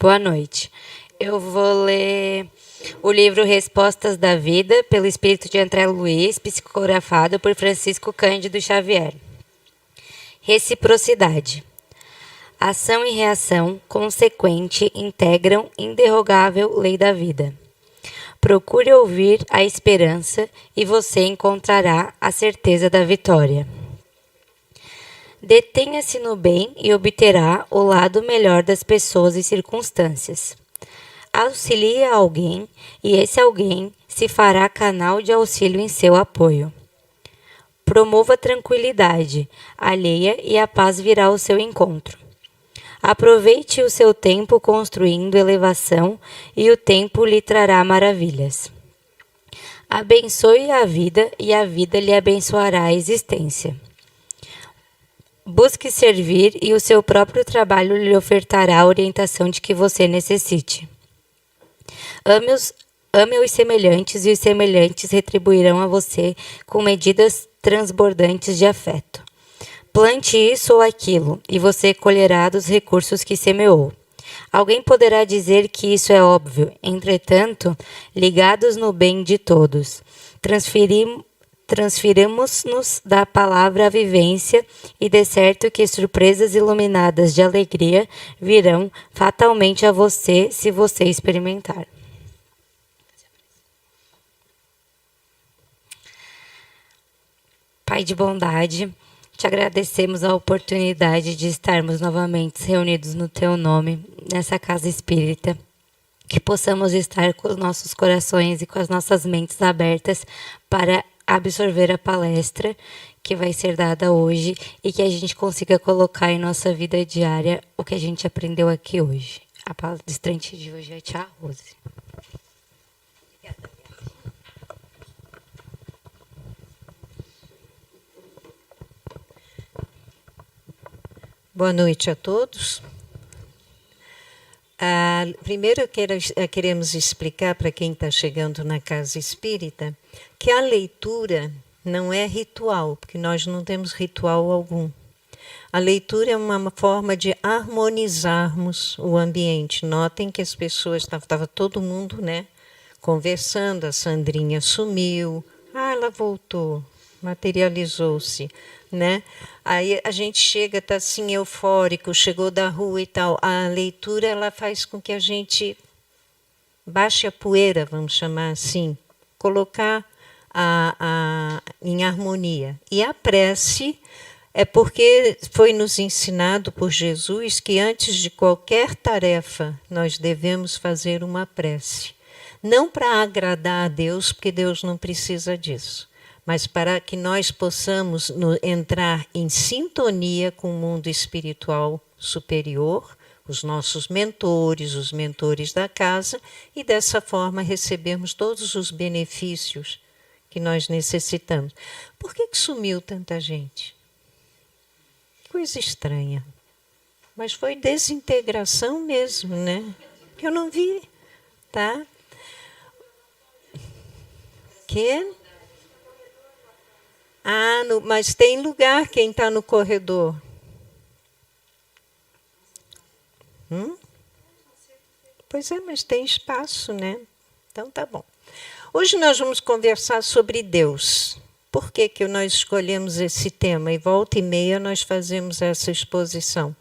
Boa noite. Eu vou ler o livro Respostas da Vida, pelo espírito de André Luiz, psicografado por Francisco Cândido Xavier. Reciprocidade. Ação e reação consequente integram inderrogável lei da vida. Procure ouvir a esperança e você encontrará a certeza da vitória. Detenha-se no bem e obterá o lado melhor das pessoas e circunstâncias. Auxilie a alguém e esse alguém se fará canal de auxílio em seu apoio. Promova a tranquilidade alheia e a paz virá ao seu encontro. Aproveite o seu tempo construindo elevação e o tempo lhe trará maravilhas. Abençoe a vida e a vida lhe abençoará a existência. Busque servir e o seu próprio trabalho lhe ofertará a orientação de que você necessite. Ame os semelhantes e os semelhantes retribuirão a você com medidas transbordantes de afeto. Plante isso ou aquilo e você colherá dos recursos que semeou. Alguém poderá dizer que isso é óbvio, entretanto, ligados no bem de todos, transfiramos-nos da palavra à vivência e de certo que surpresas iluminadas de alegria virão fatalmente a você se você experimentar. Pai de bondade, te agradecemos a oportunidade de estarmos novamente reunidos no Teu nome, nessa casa espírita. Que possamos estar com os nossos corações e com as nossas mentes abertas para absorver a palestra que vai ser dada hoje e que a gente consiga colocar em nossa vida diária o que a gente aprendeu aqui hoje. A palestrante de hoje é a Tia Rose. Boa noite a todos. Primeiro, queremos explicar para quem está chegando na casa espírita que a leitura não é ritual, porque nós não temos ritual algum. A leitura é uma forma de harmonizarmos o ambiente. Notem que as pessoas, estava todo mundo, né, conversando, a Sandrinha sumiu, ela voltou, materializou-se, né? Aí a gente chega, está assim eufórico, chegou da rua e tal. A leitura ela faz com que a gente baixe a poeira, vamos chamar assim, colocar em harmonia. E a prece é porque foi nos ensinado por Jesus que antes de qualquer tarefa nós devemos fazer uma prece. Não para agradar a Deus, porque Deus não precisa disso, mas para que nós possamos entrar em sintonia com o mundo espiritual superior, os nossos mentores, os mentores da casa, e dessa forma recebermos todos os benefícios que nós necessitamos. Por que sumiu tanta gente? Coisa estranha. Mas foi desintegração mesmo, né? Que eu não vi, tá? Que? Mas tem lugar quem está no corredor. Pois é, mas tem espaço, né? Então tá bom. Hoje nós vamos conversar sobre Deus. Por que nós escolhemos esse tema? E volta e meia nós fazemos essa exposição.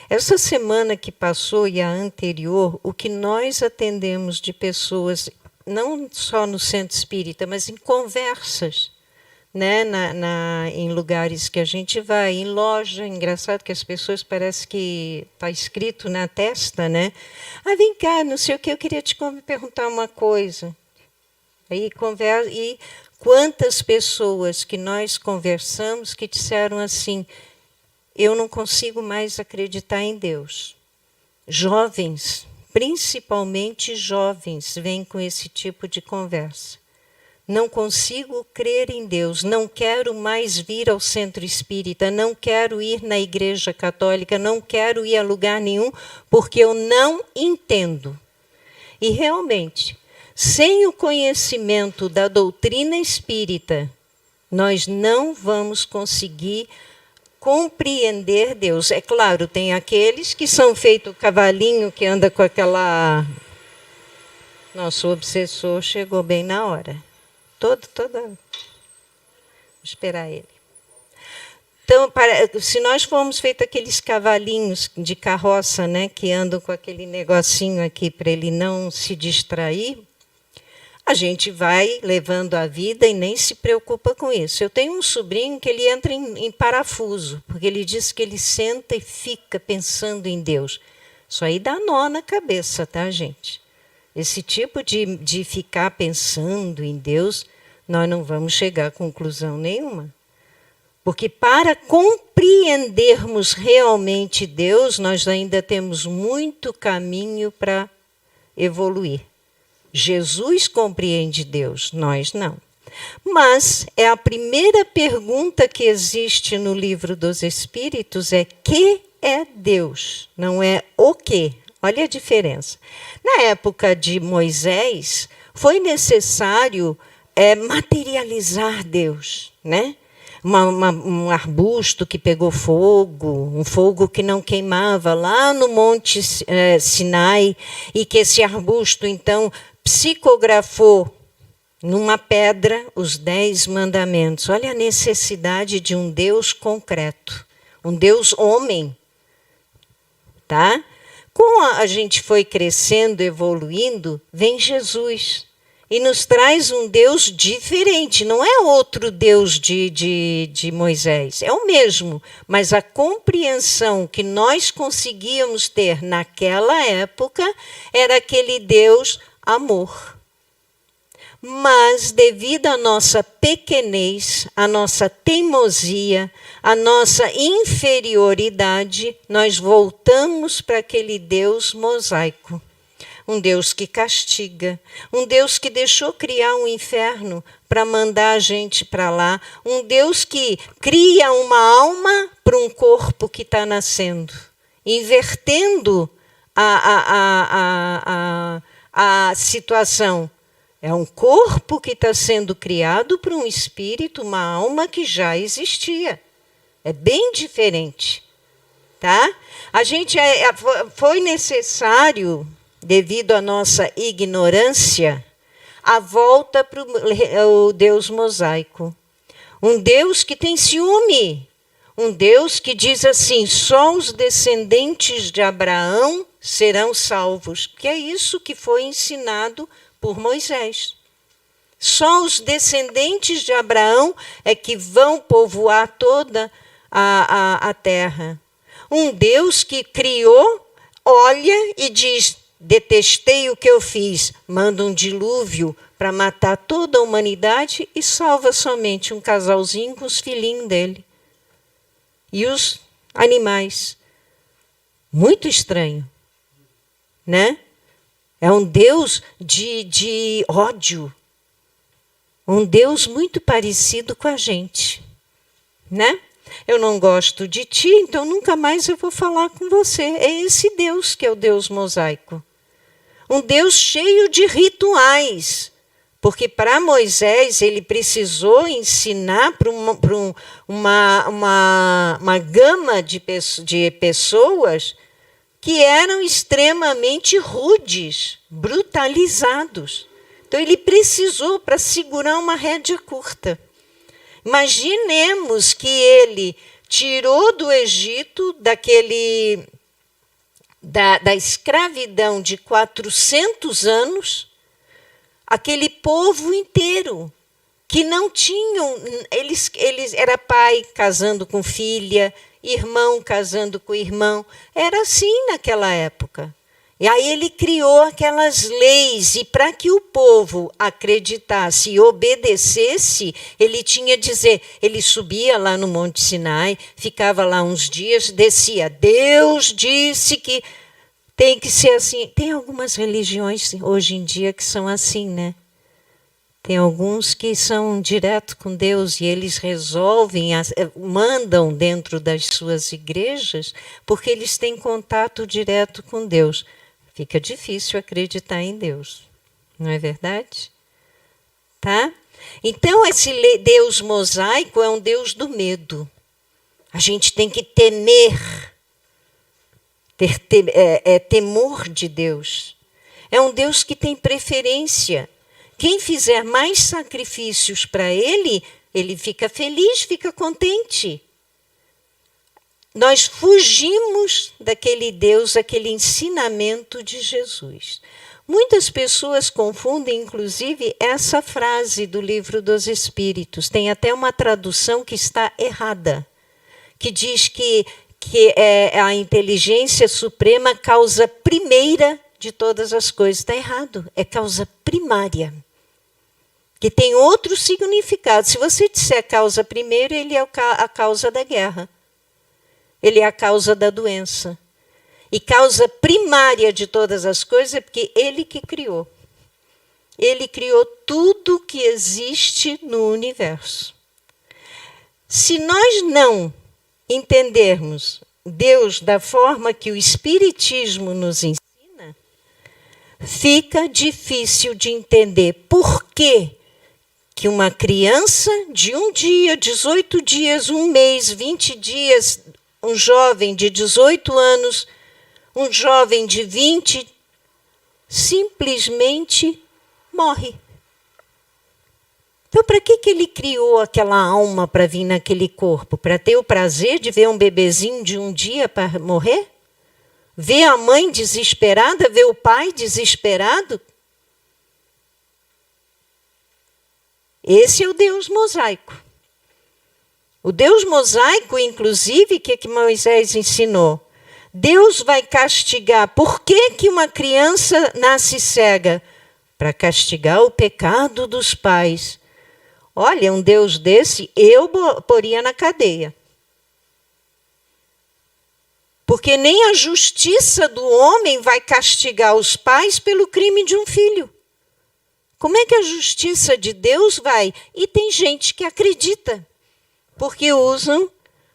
Essa semana que passou e a anterior, o que nós atendemos de pessoas, não só no centro espírita, mas em conversas, né, em lugares que a gente vai, em loja, engraçado que as pessoas parece que está escrito na testa, né? Vem cá, não sei o que, eu queria te perguntar uma coisa. Aí conversa, e quantas pessoas que nós conversamos que disseram assim, eu não consigo mais acreditar em Deus. Jovens, principalmente jovens, vêm com esse tipo de conversa. Não consigo crer em Deus, não quero mais vir ao centro espírita, não quero ir na igreja católica, não quero ir a lugar nenhum, porque eu não entendo. E realmente, sem o conhecimento da doutrina espírita, nós não vamos conseguir compreender Deus. É claro, tem aqueles que são feito o cavalinho que anda com aquela... Nosso obsessor chegou bem na hora. Vou esperar ele. Então, se nós formos feito aqueles cavalinhos de carroça, né, que andam com aquele negocinho aqui para ele não se distrair, a gente vai levando a vida e nem se preocupa com isso. Eu tenho um sobrinho que ele entra em parafuso, porque ele diz que ele senta e fica pensando em Deus. Isso aí dá nó na cabeça, tá, gente? Esse tipo de ficar pensando em Deus, nós não vamos chegar a conclusão nenhuma. Porque para compreendermos realmente Deus, nós ainda temos muito caminho para evoluir. Jesus compreende Deus, nós não. Mas é a primeira pergunta que existe no Livro dos Espíritos, é que é Deus, não é o quê. Olha a diferença. Na época de Moisés, foi necessário materializar Deus, né? Um arbusto que pegou fogo, um fogo que não queimava lá no Monte Sinai, e que esse arbusto, então, psicografou numa pedra os 10 mandamentos. Olha a necessidade de um Deus concreto, um Deus homem. Tá? Como a gente foi crescendo, evoluindo, vem Jesus. E nos traz um Deus diferente, não é outro Deus de Moisés, é o mesmo, mas a compreensão que nós conseguíamos ter naquela época era aquele Deus amor. Mas devido à nossa pequenez, à nossa teimosia, à nossa inferioridade, nós voltamos para aquele Deus mosaico. Um Deus que castiga, um Deus que deixou criar um inferno para mandar a gente para lá, um Deus que cria uma alma para um corpo que está nascendo, invertendo a situação. É um corpo que está sendo criado para um espírito, uma alma que já existia. É bem diferente. Tá? A gente foi necessário, devido à nossa ignorância, a volta para o Deus mosaico. Um Deus que tem ciúme. Um Deus que diz assim, só os descendentes de Abraão serão salvos. Que é isso que foi ensinado por Moisés. Só os descendentes de Abraão é que vão povoar toda a terra. Um Deus que criou, olha e diz, detestei o que eu fiz, manda um dilúvio para matar toda a humanidade e salva somente um casalzinho com os filhinhos dele. E os animais. Muito estranho, né? É um Deus de ódio. Um Deus muito parecido com a gente, né? Eu não gosto de ti, então nunca mais eu vou falar com você. É esse Deus que é o Deus mosaico. Um Deus cheio de rituais. Porque para Moisés ele precisou ensinar para uma gama de pessoas que eram extremamente rudes, brutalizados. Então ele precisou para segurar uma rédea curta. Imaginemos que ele tirou do Egito, da escravidão de 400 anos, aquele povo inteiro, que não tinham, eles era pai casando com filha, irmão casando com irmão, era assim naquela época. E aí ele criou aquelas leis, e para que o povo acreditasse e obedecesse, ele tinha de dizer, ele subia lá no Monte Sinai, ficava lá uns dias, descia, Deus disse que tem que ser assim. Tem algumas religiões hoje em dia que são assim, né? Tem alguns que são direto com Deus e eles resolvem, mandam dentro das suas igrejas, porque eles têm contato direto com Deus. Fica difícil acreditar em Deus, não é verdade? Tá? Então, esse Deus mosaico é um Deus do medo. A gente tem que temer, temor de Deus. É um Deus que tem preferência. Quem fizer mais sacrifícios para Ele, Ele fica feliz, fica contente. Nós fugimos daquele Deus, aquele ensinamento de Jesus. Muitas pessoas confundem, inclusive, essa frase do Livro dos Espíritos. Tem até uma tradução que está errada, que diz que é a inteligência suprema causa primeira de todas as coisas. Está errado, é causa primária, que tem outro significado. Se você disser causa primeira, ele é a causa da guerra. Ele é a causa da doença. E causa primária de todas as coisas é porque Ele que criou. Ele criou tudo que existe no universo. Se nós não entendermos Deus da forma que o Espiritismo nos ensina, fica difícil de entender por que uma criança de 1 dia, 18 dias, 1 mês, 20 dias, um jovem de 18 anos, um jovem de 20, simplesmente morre. Então, para que ele criou aquela alma para vir naquele corpo? Para ter o prazer de ver um bebezinho de 1 dia para morrer? Ver a mãe desesperada, ver o pai desesperado? Esse é o Deus mosaico. O Deus mosaico, inclusive, que Moisés ensinou? Deus vai castigar. Por que uma criança nasce cega? Para castigar o pecado dos pais. Olha, um Deus desse, eu poria na cadeia. Porque nem a justiça do homem vai castigar os pais pelo crime de um filho. Como é que a justiça de Deus vai? E tem gente que acredita. Porque usam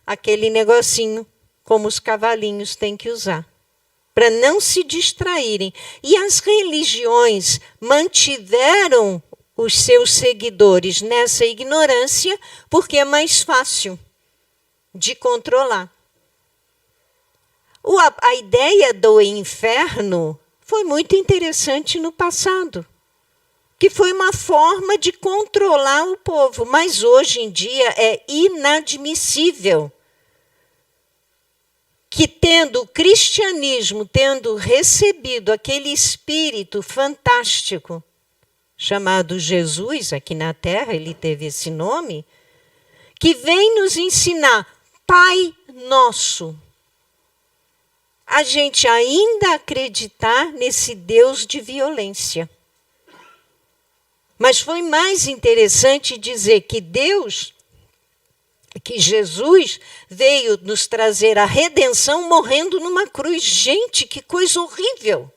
aquele negocinho, como os cavalinhos têm que usar, para não se distraírem. E as religiões mantiveram os seus seguidores nessa ignorância, porque é mais fácil de controlar. A ideia do inferno foi muito interessante no passado, que foi uma forma de controlar o povo, mas hoje em dia é inadmissível que, tendo o cristianismo, tendo recebido aquele espírito fantástico, chamado Jesus, aqui na Terra, ele teve esse nome, que vem nos ensinar Pai Nosso, a gente ainda acreditar nesse Deus de violência. Mas foi mais interessante dizer que Jesus veio nos trazer a redenção morrendo numa cruz. Gente, que coisa horrível!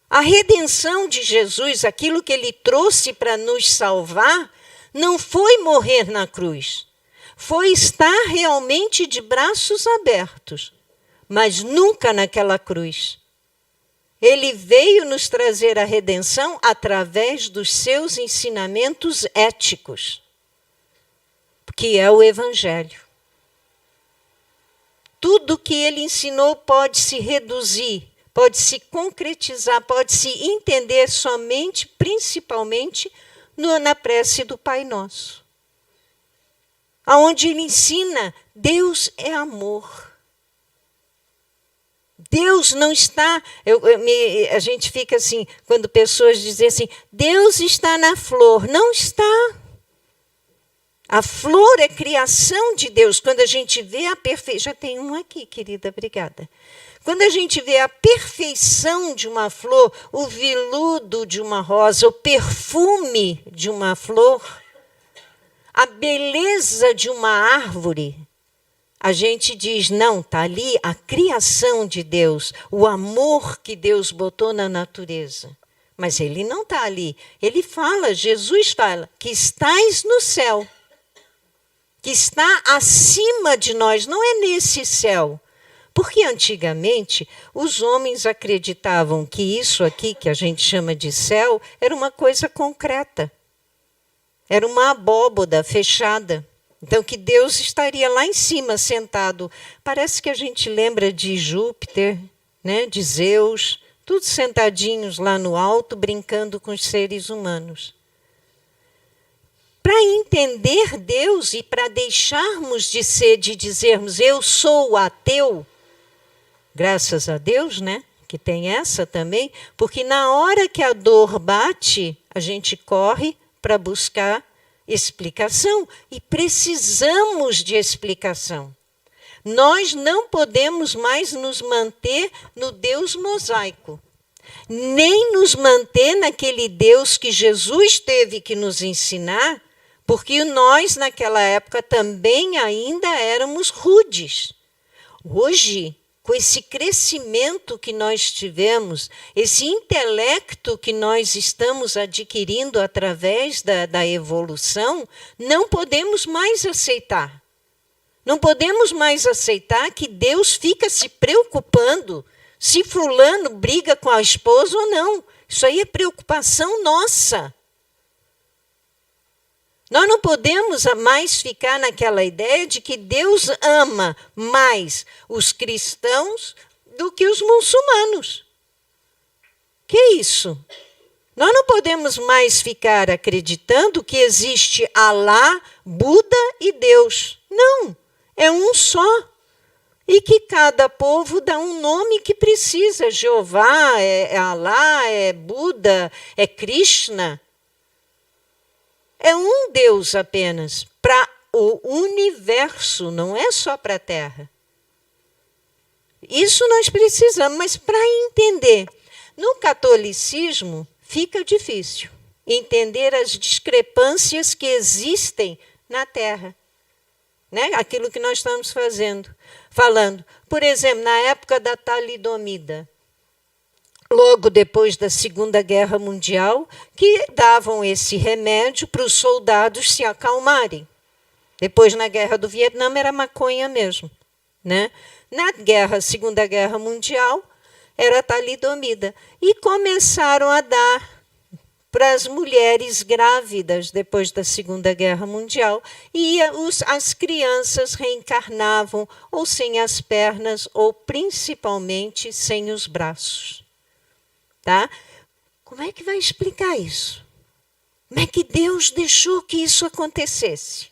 A redenção de Jesus, aquilo que ele trouxe para nos salvar, não foi morrer na cruz. Foi estar realmente de braços abertos, mas nunca naquela cruz. Ele veio nos trazer a redenção através dos seus ensinamentos éticos, que é o Evangelho. Tudo que ele ensinou pode se reduzir, pode se concretizar, pode se entender somente, principalmente, na prece do Pai Nosso. Onde ele ensina, Deus é amor. Deus não está... a gente fica assim, quando pessoas dizem assim, Deus está na flor. Não está. A flor é criação de Deus. Quando a gente vê a perfeição... Já tem um aqui, querida, obrigada. Quando a gente vê a perfeição de uma flor, o veludo de uma rosa, o perfume de uma flor, a beleza de uma árvore, a gente diz, não, está ali a criação de Deus, o amor que Deus botou na natureza. Mas ele não está ali. Ele fala, Jesus fala, que estais no céu, que está acima de nós, não é nesse céu. Porque antigamente os homens acreditavam que isso aqui, que a gente chama de céu, era uma coisa concreta. Era uma abóboda fechada. Então, que Deus estaria lá em cima, sentado. Parece que a gente lembra de Júpiter, né, de Zeus, todos sentadinhos lá no alto, brincando com os seres humanos. Para entender Deus e para deixarmos de dizermos eu sou ateu, graças a Deus, né? Que tem essa também, porque na hora que a dor bate, a gente corre para buscar explicação e precisamos de explicação. Nós não podemos mais nos manter no Deus mosaico, nem nos manter naquele Deus que Jesus teve que nos ensinar, porque nós, naquela época, também ainda éramos rudes. Hoje, com esse crescimento que nós tivemos, esse intelecto que nós estamos adquirindo através da evolução, não podemos mais aceitar. Não podemos mais aceitar que Deus fica se preocupando se fulano briga com a esposa ou não. Isso aí é preocupação nossa. Nós não podemos mais ficar naquela ideia de que Deus ama mais os cristãos do que os muçulmanos. Que isso? Nós não podemos mais ficar acreditando que existe Alá, Buda e Deus. Não, é um só. E que cada povo dá um nome que precisa. Jeová, é Alá, é Buda, é Krishna. É um Deus apenas, para o universo, não é só para a Terra. Isso nós precisamos, mas para entender. No catolicismo, fica difícil entender as discrepâncias que existem na Terra. Né? Aquilo que nós estamos falando. Por exemplo, na época da talidomida, logo depois da Segunda Guerra Mundial, que davam esse remédio para os soldados se acalmarem. Depois, na Guerra do Vietnã, era maconha mesmo. Né? Na Segunda Guerra Mundial, era talidomida. E começaram a dar para as mulheres grávidas depois da Segunda Guerra Mundial. E as crianças reencarnavam ou sem as pernas, ou principalmente sem os braços. Tá? Como é que vai explicar isso? Como é que Deus deixou que isso acontecesse?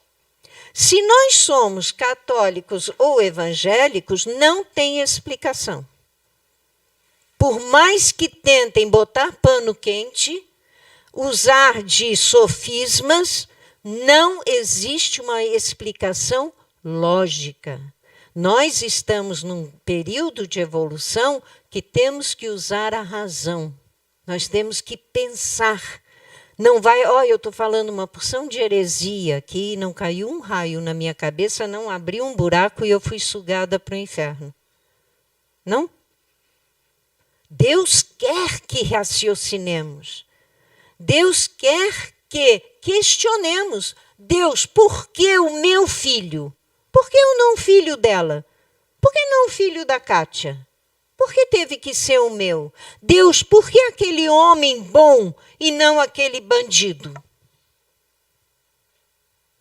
Se nós somos católicos ou evangélicos, não tem explicação. Por mais que tentem botar pano quente, usar de sofismas, não existe uma explicação lógica. Nós estamos num período de evolução que temos que usar a razão. Nós temos que pensar. Não vai, eu estou falando uma porção de heresia aqui, não caiu um raio na minha cabeça, não abriu um buraco e eu fui sugada para o inferno. Não? Deus quer que raciocinemos. Deus quer que questionemos. Deus, por que o meu filho? Por que eu não o filho dela? Por que não o filho da Kátia? Por que teve que ser o meu? Deus, por que aquele homem bom e não aquele bandido?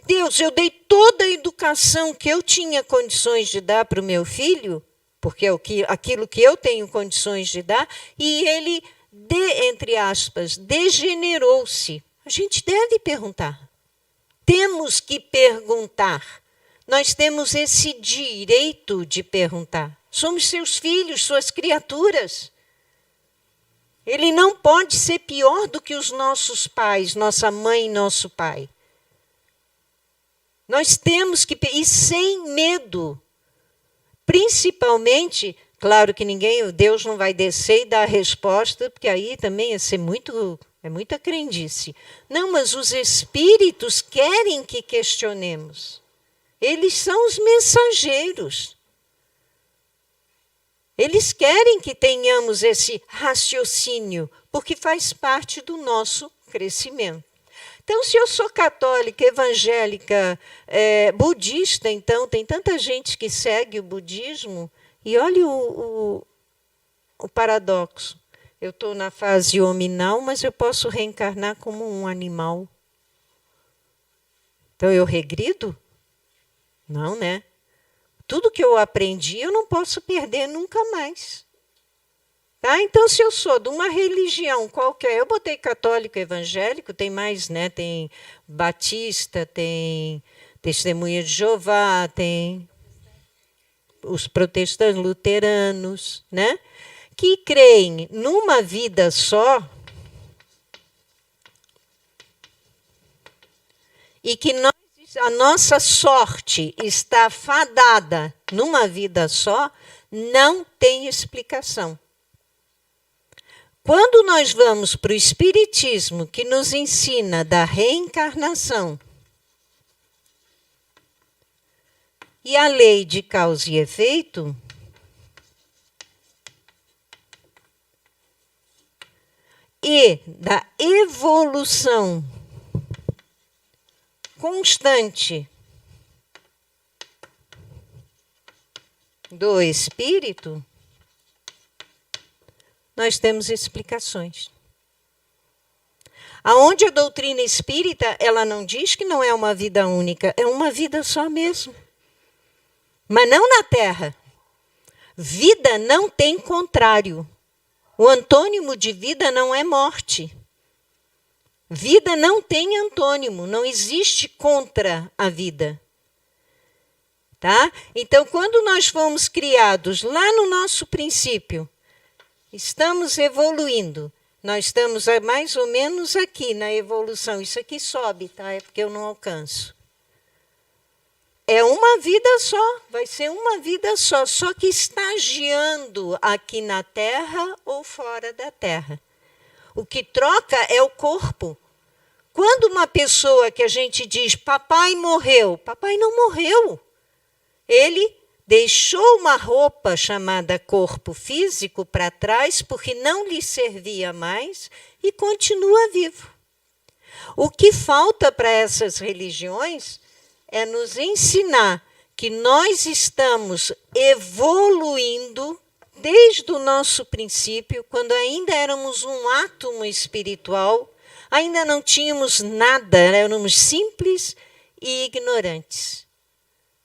Deus, eu dei toda a educação que eu tinha condições de dar para o meu filho, porque é aquilo que eu tenho condições de dar, e ele, entre aspas, degenerou-se. A gente deve perguntar. Temos que perguntar. Nós temos esse direito de perguntar. Somos seus filhos, suas criaturas. Ele não pode ser pior do que os nossos pais, nossa mãe e nosso pai. Nós temos que, e sem medo. Principalmente, claro que Deus não vai descer e dar a resposta, porque aí também é muita crendice. Não, mas os espíritos querem que questionemos. Eles são os mensageiros. Eles querem que tenhamos esse raciocínio, porque faz parte do nosso crescimento. Então, se eu sou católica, evangélica, budista, então, tem tanta gente que segue o budismo, e olha o paradoxo. Eu estou na fase hominal, mas eu posso reencarnar como um animal. Então, eu regrido? Não, né? Tudo que eu aprendi, eu não posso perder nunca mais. Tá? Então, se eu sou de uma religião qualquer, eu botei católico, evangélico, tem mais, né? Tem batista, tem testemunha de Jeová, tem os protestantes luteranos, né? Que creem numa vida só e que a nossa sorte está fadada numa vida só, não tem explicação. Quando nós vamos para o Espiritismo, que nos ensina da reencarnação e a lei de causa e efeito, e da evolução constante do espírito, nós temos explicações. Aonde a doutrina espírita, ela não diz que não é uma vida única, é uma vida só mesmo. Mas não na Terra. Vida não tem contrário. O antônimo de vida não é morte. Vida não tem antônimo, não existe contra a vida. Tá? Então, quando nós fomos criados lá no nosso princípio, estamos evoluindo. Nós estamos mais ou menos aqui na evolução. Isso aqui sobe, tá? É porque eu não alcanço. É uma vida só, vai ser uma vida só que estagiando aqui na Terra ou fora da Terra. O que troca é o corpo. Quando uma pessoa que a gente diz, papai morreu, papai não morreu. Ele deixou uma roupa chamada corpo físico para trás, porque não lhe servia mais, e continua vivo. O que falta para essas religiões é nos ensinar que nós estamos evoluindo desde o nosso princípio, quando ainda éramos um átomo espiritual, ainda não tínhamos nada, éramos simples e ignorantes.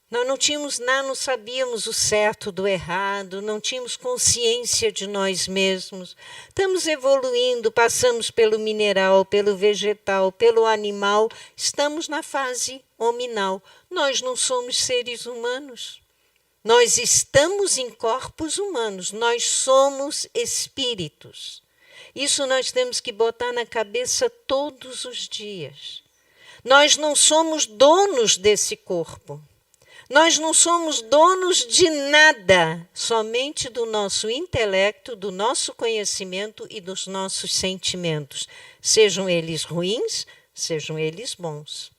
Nós não tínhamos nada, não sabíamos o certo do errado, não tínhamos consciência de nós mesmos. Estamos evoluindo, passamos pelo mineral, pelo vegetal, pelo animal, estamos na fase hominal. Nós não somos seres humanos. Nós estamos em corpos humanos, nós somos espíritos. Isso nós temos que botar na cabeça todos os dias. Nós não somos donos desse corpo. Nós não somos donos de nada, somente do nosso intelecto, do nosso conhecimento e dos nossos sentimentos, sejam eles ruins, sejam eles bons.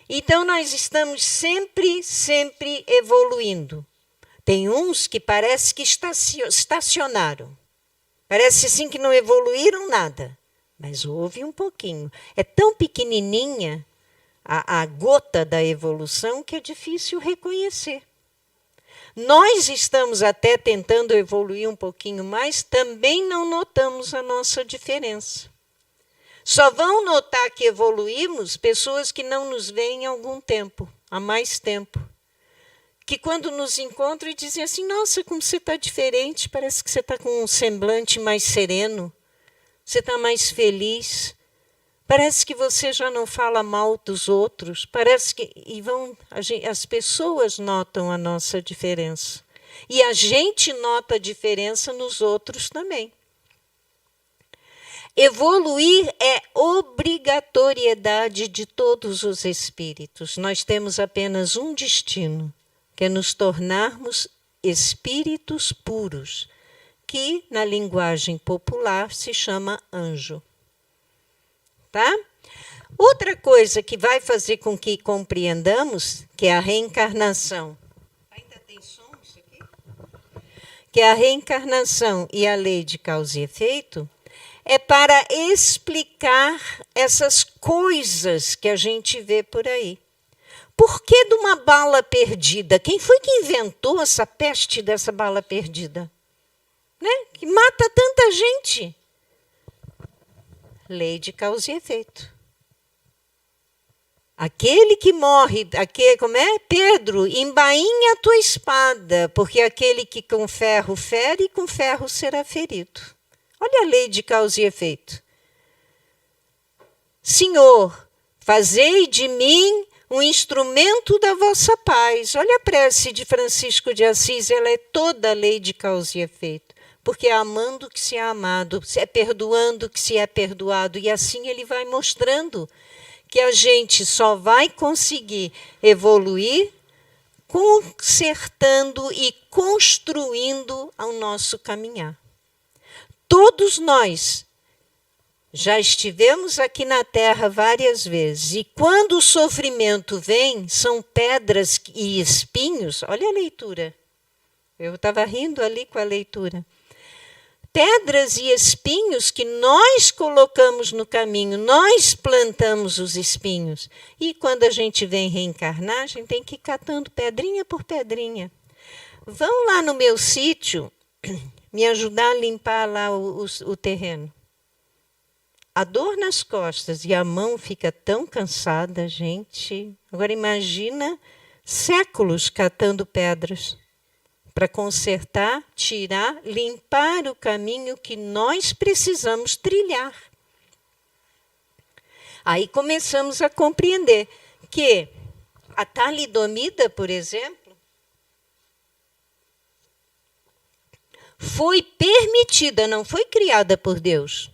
Então, nós estamos sempre evoluindo. Tem uns que parece que estacionaram. Parece assim que não evoluíram nada, mas houve um pouquinho. É tão pequenininha a gota da evolução que é difícil reconhecer. Nós estamos até tentando evoluir um pouquinho mais, também não notamos a nossa diferença. Só vão notar que evoluímos pessoas que não nos veem há algum tempo, há mais tempo. Que quando nos encontram e dizem assim, nossa, como você está diferente, parece que você está com um semblante mais sereno, você está mais feliz. Parece que você já não fala mal dos outros, parece que as pessoas notam a nossa diferença. E a gente nota a diferença nos outros também. Evoluir é obrigatoriedade de todos os espíritos. Nós temos apenas um destino, que é nos tornarmos espíritos puros, que na linguagem popular se chama anjo. Tá? Outra coisa que vai fazer com que compreendamos, que é a reencarnação. Ainda tem som isso aqui? Que é a reencarnação e a lei de causa e efeito, é para explicar essas coisas que a gente vê por aí. Por que de uma bala perdida? Quem foi que inventou essa peste dessa bala perdida? Né? Que mata tanta gente. Lei de causa e efeito. Aquele que morre, como é? Pedro, embainha a tua espada, porque aquele que com ferro fere, com ferro será ferido. Olha a lei de causa e efeito. Senhor, fazei de mim um instrumento da vossa paz. Olha a prece de Francisco de Assis, ela é toda a lei de causa e efeito. Porque é amando que se é amado, é perdoando que se é perdoado. E assim ele vai mostrando que a gente só vai conseguir evoluir consertando e construindo o nosso caminhar. Todos nós já estivemos aqui na Terra várias vezes, e quando o sofrimento vem, são pedras e espinhos. Olha a leitura. Eu estava rindo ali com a leitura. Pedras e espinhos que nós colocamos no caminho, nós plantamos os espinhos. E quando a gente vem reencarnar, a gente tem que ir catando pedrinha por pedrinha. Vão lá no meu sítio me ajudar a limpar lá o terreno. A dor nas costas e a mão fica tão cansada, gente. Agora imagina séculos catando pedras para consertar, tirar, limpar o caminho que nós precisamos trilhar. Aí começamos a compreender que a talidomida, por exemplo, foi permitida, não foi criada por Deus.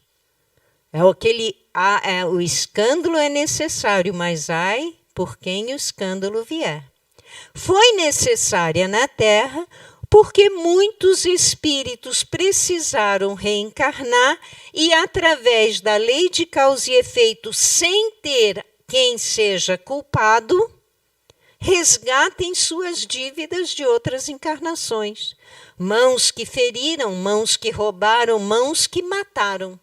O escândalo é necessário, mas ai por quem o escândalo vier. Foi necessária na Terra porque muitos espíritos precisaram reencarnar e, através da lei de causa e efeito, sem ter quem seja culpado, resgatem suas dívidas de outras encarnações. Mãos que feriram, mãos que roubaram, mãos que mataram.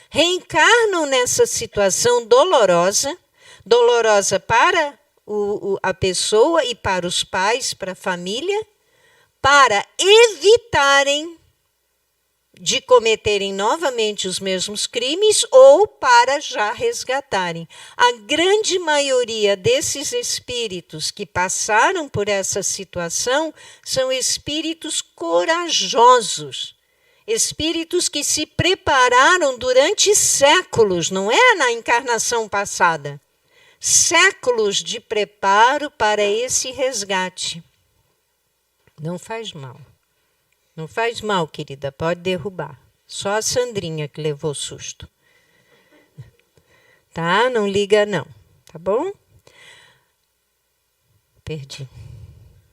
Reencarnam nessa situação dolorosa, dolorosa para a pessoa e para os pais, para a família, para evitarem de cometerem novamente os mesmos crimes ou para já resgatarem. A grande maioria desses espíritos que passaram por essa situação são espíritos corajosos, espíritos que se prepararam durante séculos, não é na encarnação passada, séculos de preparo para esse resgate. Não faz mal. Não faz mal, querida, pode derrubar. Só a Sandrinha que levou susto. Tá? Não liga não, tá bom? Perdi.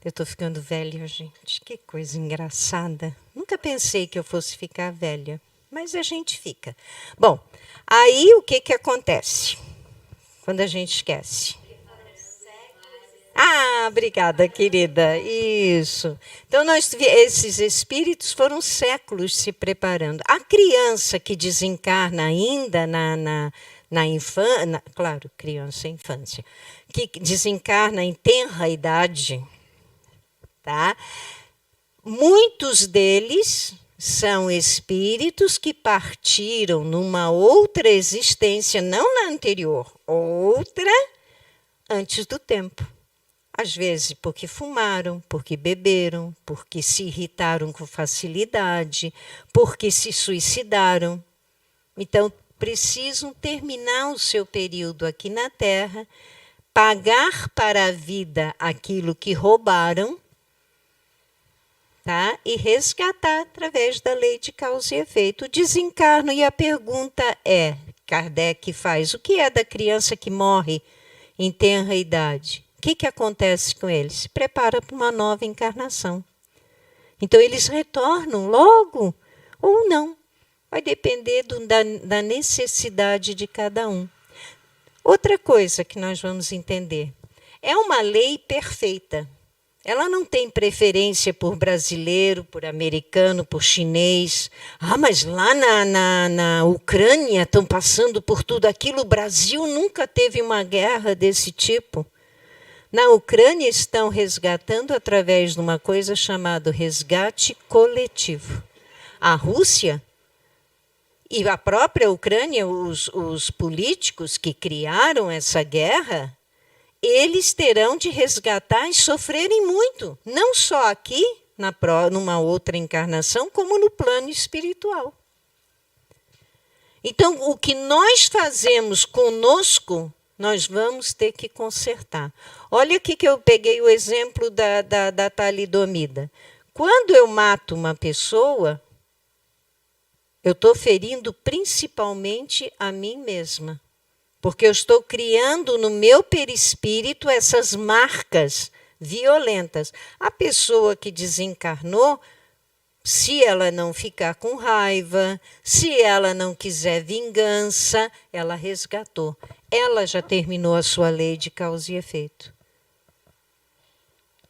Eu estou ficando velha, gente. Que coisa engraçada. Nunca pensei que eu fosse ficar velha, mas a gente fica. Bom, aí o que acontece quando a gente esquece? Ah, obrigada, querida. Isso. Então, esses espíritos foram séculos se preparando. A criança que desencarna ainda na infância, claro, criança e infância, que desencarna em tenra idade, tá? Muitos deles são espíritos que partiram numa outra existência, não na anterior, outra antes do tempo. Às vezes porque fumaram, porque beberam, porque se irritaram com facilidade, porque se suicidaram. Então, precisam terminar o seu período aqui na Terra, pagar para a vida aquilo que roubaram, tá? E resgatar através da lei de causa e efeito. O desencarno, e a pergunta é, Kardec faz, o que é da criança que morre em tenra idade? O que acontece com eles? Se prepara para uma nova encarnação. Então, eles retornam logo ou não. Vai depender da necessidade de cada um. Outra coisa que nós vamos entender. É uma lei perfeita. Ela não tem preferência por brasileiro, por americano, por chinês. Ah, mas lá na Ucrânia estão passando por tudo aquilo. O Brasil nunca teve uma guerra desse tipo. Na Ucrânia estão resgatando através de uma coisa chamada resgate coletivo. A Rússia e a própria Ucrânia, os políticos que criaram essa guerra, eles terão de resgatar e sofrerem muito, não só aqui, numa outra encarnação, como no plano espiritual. Então, o que nós fazemos conosco, nós vamos ter que consertar. Olha aqui que eu peguei o exemplo da talidomida. Quando eu mato uma pessoa, eu estou ferindo principalmente a mim mesma. Porque eu estou criando no meu perispírito essas marcas violentas. A pessoa que desencarnou, se ela não ficar com raiva, se ela não quiser vingança, ela resgatou. Ela já terminou a sua lei de causa e efeito.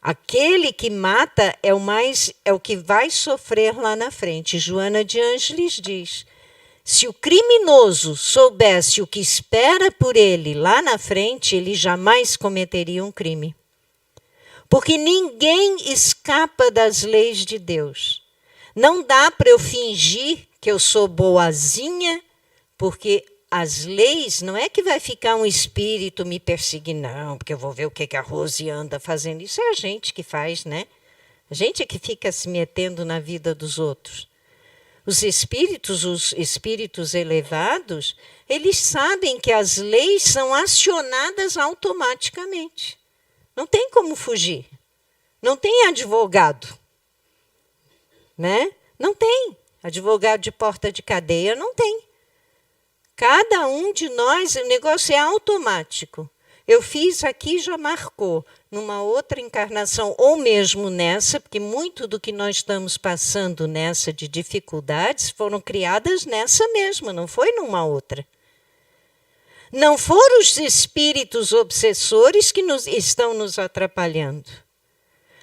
Aquele que mata é o que vai sofrer lá na frente. Joana de Ângeles diz: se o criminoso soubesse o que espera por ele lá na frente, ele jamais cometeria um crime. Porque ninguém escapa das leis de Deus. Não dá para eu fingir que eu sou boazinha, porque as leis não é que vai ficar um espírito me perseguir, não, porque eu vou ver o que a Rose anda fazendo. Isso é a gente que faz, né? A gente é que fica se metendo na vida dos outros. Os espíritos elevados, eles sabem que as leis são acionadas automaticamente. Não tem como fugir. Não tem advogado. Né? Não tem. Advogado de porta de cadeia não tem. Cada um de nós, o negócio é automático. Eu fiz aqui, já marcou. Numa outra encarnação, ou mesmo nessa, porque muito do que nós estamos passando nessa de dificuldades foram criadas nessa mesma, não foi numa outra. Não foram os espíritos obsessores que estão nos atrapalhando.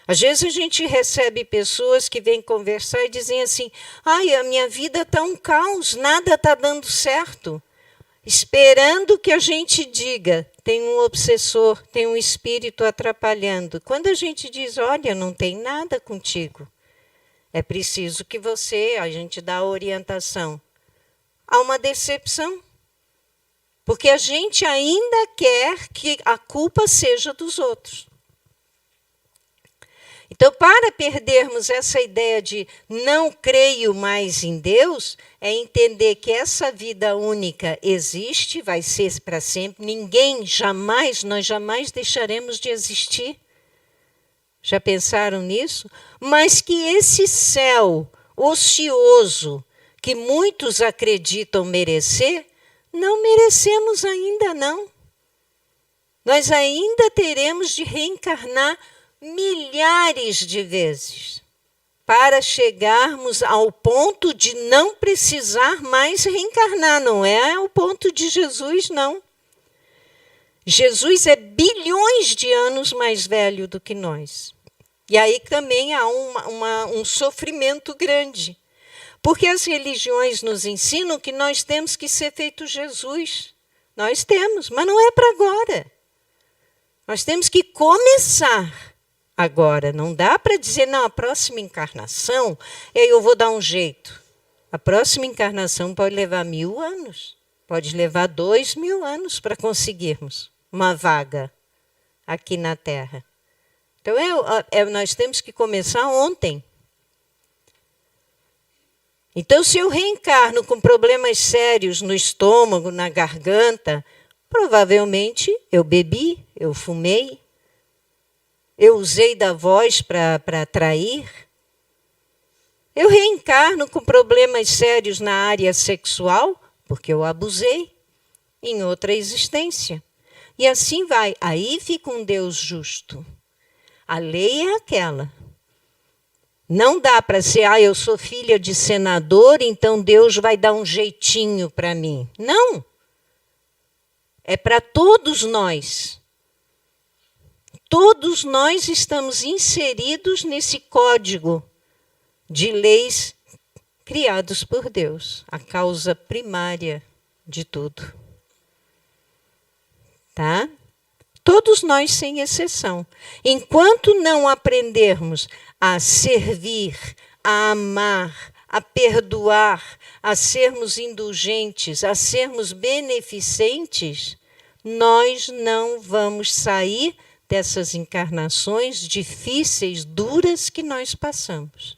Às vezes a gente recebe pessoas que vêm conversar e dizem assim: ai, a minha vida está um caos, nada está dando certo. Esperando que a gente diga, tem um obsessor, tem um espírito atrapalhando. Quando a gente diz, olha, não tem nada contigo, é preciso que a gente dá a orientação. Há uma decepção. Porque a gente ainda quer que a culpa seja dos outros. Então, para perdermos essa ideia de não creio mais em Deus, é entender que essa vida única existe, vai ser para sempre. Nós jamais deixaremos de existir. Já pensaram nisso? Mas que esse céu ocioso, que muitos acreditam merecer, não merecemos ainda, não. Nós ainda teremos de reencarnar milhares de vezes para chegarmos ao ponto de não precisar mais reencarnar. Não é o ponto de Jesus, não. Jesus é bilhões de anos mais velho do que nós. E aí também há um sofrimento grande. Porque as religiões nos ensinam que nós temos que ser feito Jesus. Nós temos, mas não é para agora. Nós temos que começar agora. Não dá para dizer, não, a próxima encarnação, eu vou dar um jeito. A próxima encarnação pode levar 1000 anos. Pode levar 2000 anos para conseguirmos uma vaga aqui na Terra. Então, nós temos que começar ontem. Então, se eu reencarno com problemas sérios no estômago, na garganta, provavelmente eu bebi, eu fumei, eu usei da voz para atrair. Eu reencarno com problemas sérios na área sexual, porque eu abusei em outra existência. E assim vai. Aí fica um Deus justo. A lei é aquela. Não dá para ser, eu sou filha de senador, então Deus vai dar um jeitinho para mim. Não. É para todos nós. Todos nós estamos inseridos nesse código de leis criados por Deus, a causa primária de tudo. Tá? Todos nós, sem exceção. Enquanto não aprendermos a servir, a amar, a perdoar, a sermos indulgentes, a sermos beneficentes, nós não vamos sair dessas encarnações difíceis, duras que nós passamos.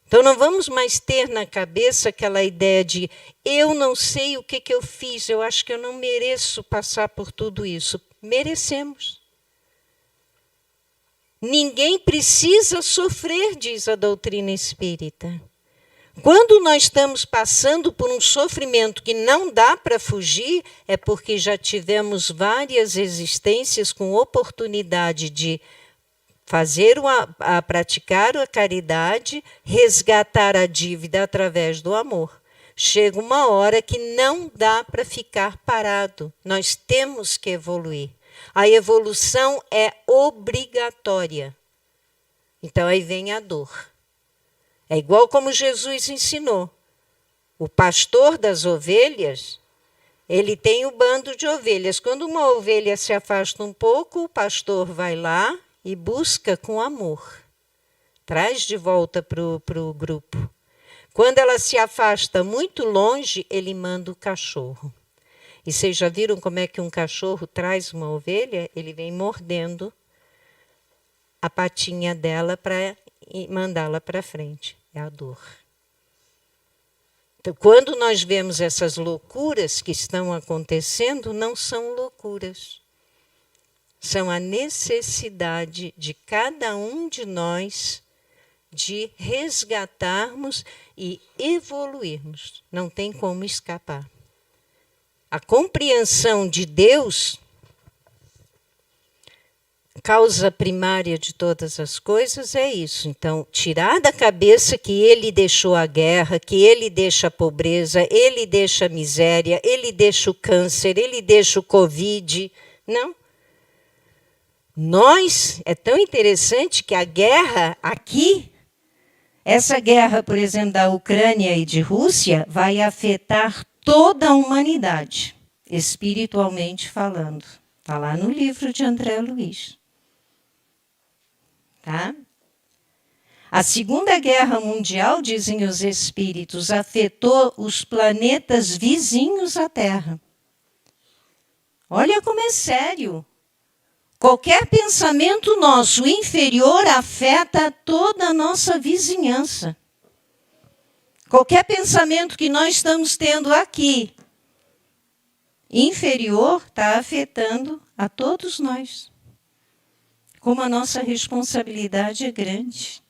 Então não vamos mais ter na cabeça aquela ideia de eu não sei o que eu fiz, eu acho que eu não mereço passar por tudo isso. Merecemos. Ninguém precisa sofrer, diz a doutrina espírita. Quando nós estamos passando por um sofrimento que não dá para fugir, é porque já tivemos várias existências com oportunidade de praticar a caridade, resgatar a dívida através do amor. Chega uma hora que não dá para ficar parado. Nós temos que evoluir. A evolução é obrigatória. Então aí vem a dor. É igual como Jesus ensinou. O pastor das ovelhas, ele tem o bando de ovelhas. Quando uma ovelha se afasta um pouco, o pastor vai lá e busca com amor. Traz de volta para o grupo. Quando ela se afasta muito longe, ele manda o cachorro. E vocês já viram como é que um cachorro traz uma ovelha? Ele vem mordendo a patinha dela para mandá-la para frente. É a dor. Então, quando nós vemos essas loucuras que estão acontecendo, não são loucuras. São a necessidade de cada um de nós de resgatarmos e evoluirmos. Não tem como escapar. A compreensão de Deus, causa primária de todas as coisas, é isso. Então, tirar da cabeça que ele deixou a guerra, que ele deixa a pobreza, ele deixa a miséria, ele deixa o câncer, ele deixa o Covid. Não. É tão interessante que a guerra aqui, essa guerra, por exemplo, da Ucrânia e de Rússia, vai afetar toda a humanidade, espiritualmente falando. Está lá no livro de André Luiz. Tá? A Segunda Guerra Mundial, dizem os espíritos, afetou os planetas vizinhos à Terra. Olha como é sério. Qualquer pensamento nosso inferior afeta toda a nossa vizinhança. Qualquer pensamento que nós estamos tendo aqui, inferior, está afetando a todos nós. Como a nossa responsabilidade é grande.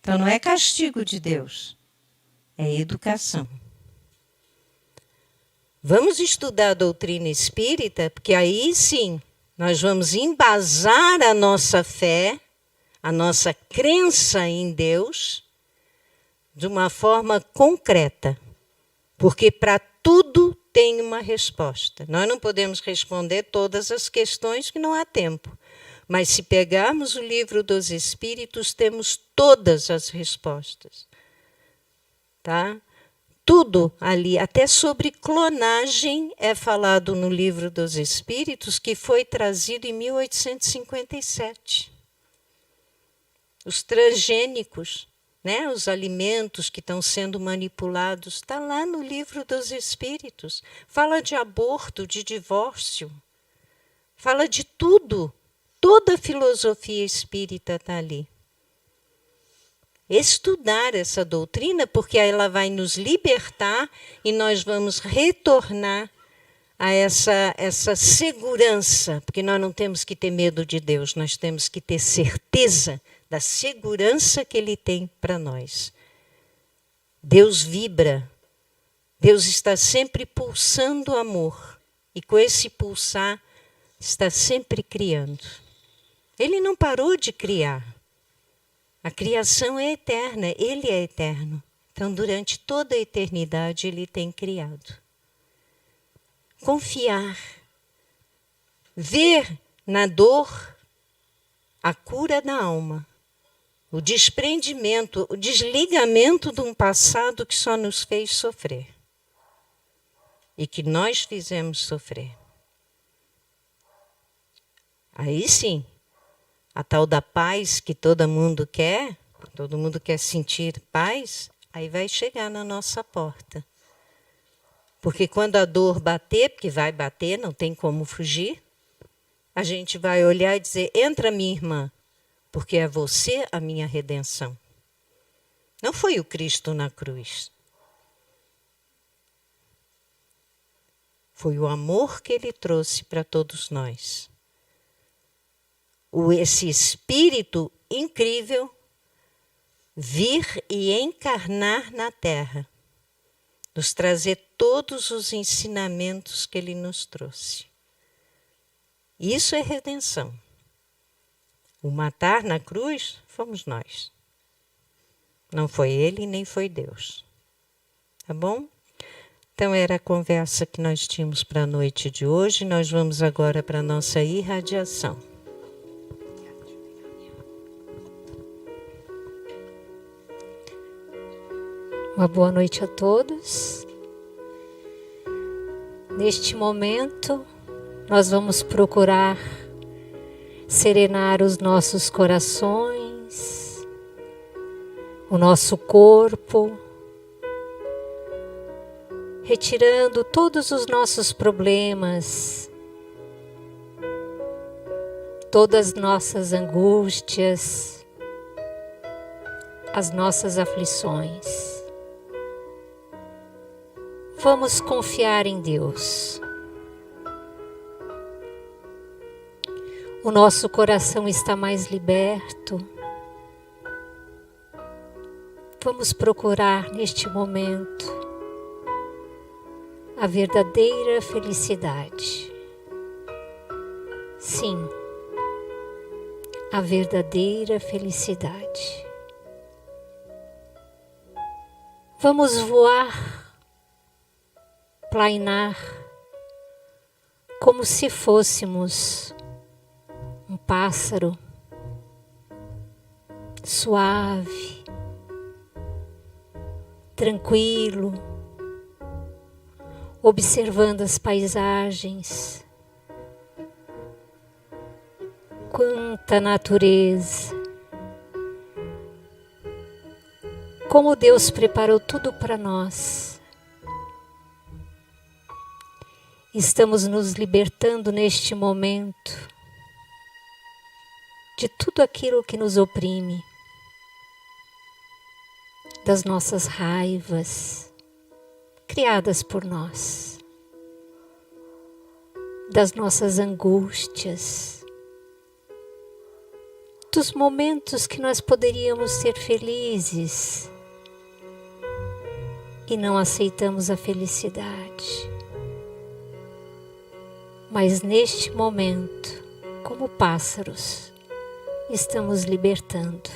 Então não é castigo de Deus, é educação. Vamos estudar a doutrina espírita, porque aí sim nós vamos embasar a nossa fé, a nossa crença em Deus, de uma forma concreta. Porque para tudo tem uma resposta. Nós não podemos responder todas as questões que não há tempo. Mas se pegarmos o livro dos Espíritos, temos todas as respostas. Tá? Tudo ali, até sobre clonagem, é falado no livro dos Espíritos, que foi trazido em 1857. Os transgênicos, né, os alimentos que estão sendo manipulados, está lá no livro dos Espíritos. Fala de aborto, de divórcio, fala de tudo. Toda a filosofia espírita está ali. Estudar essa doutrina, porque ela vai nos libertar e nós vamos retornar a essa segurança, porque nós não temos que ter medo de Deus, nós temos que ter certeza da segurança que Ele tem para nós. Deus vibra, Deus está sempre pulsando amor, e com esse pulsar está sempre criando. Ele não parou de criar. A criação é eterna, Ele é eterno. Então, durante toda a eternidade, Ele tem criado. Confiar. Ver na dor a cura da alma. O desprendimento, o desligamento de um passado que só nos fez sofrer. E que nós fizemos sofrer. Aí sim. A tal da paz que todo mundo quer sentir paz, aí vai chegar na nossa porta. Porque quando a dor bater, porque vai bater, não tem como fugir, a gente vai olhar e dizer, entra minha irmã, porque é você a minha redenção. Não foi o Cristo na cruz. Foi o amor que ele trouxe para todos nós. Esse Espírito incrível vir e encarnar na Terra, nos trazer todos os ensinamentos que ele nos trouxe. Isso é redenção. O matar na cruz fomos nós. Não foi ele nem foi Deus. Tá bom? Então era a conversa que nós tínhamos para a noite de hoje. Nós vamos agora para a nossa irradiação. Uma boa noite a todos. Neste momento, nós vamos procurar serenar os nossos corações, o nosso corpo, retirando todos os nossos problemas, todas as nossas angústias, as nossas aflições. Vamos confiar em Deus. O nosso coração está mais liberto. Vamos procurar neste momento a verdadeira felicidade. Sim, a verdadeira felicidade. Vamos voar, plainar, como se fôssemos um pássaro suave, tranquilo, observando as paisagens. Quanta natureza! Como Deus preparou tudo para nós. Estamos nos libertando neste momento de tudo aquilo que nos oprime, das nossas raivas criadas por nós, das nossas angústias, dos momentos que nós poderíamos ser felizes e não aceitamos a felicidade. Mas neste momento, como pássaros, estamos libertando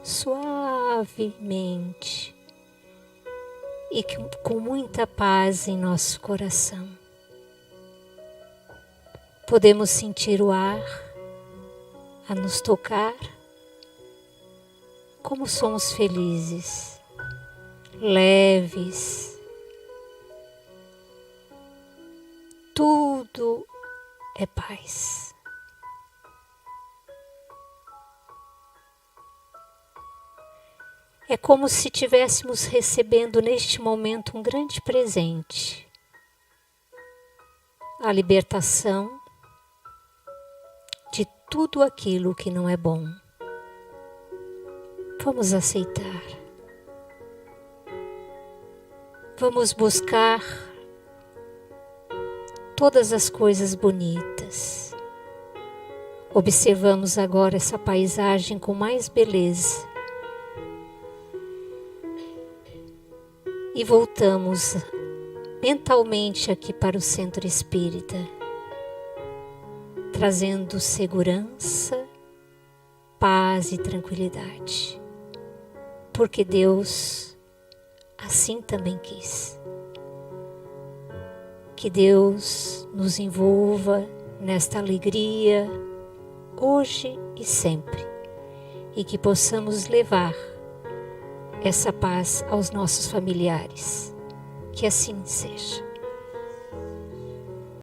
suavemente e com muita paz em nosso coração. Podemos sentir o ar a nos tocar, como somos felizes, leves. Tudo é paz. É como se estivéssemos recebendo neste momento um grande presente. A libertação de tudo aquilo que não é bom. Vamos aceitar. Vamos buscar todas as coisas bonitas. Observamos agora essa paisagem com mais beleza. E voltamos mentalmente aqui para o centro espírita, trazendo segurança, paz e tranquilidade. Porque Deus assim também quis. Que Deus nos envolva nesta alegria, hoje e sempre, e que possamos levar essa paz aos nossos familiares. Que assim seja.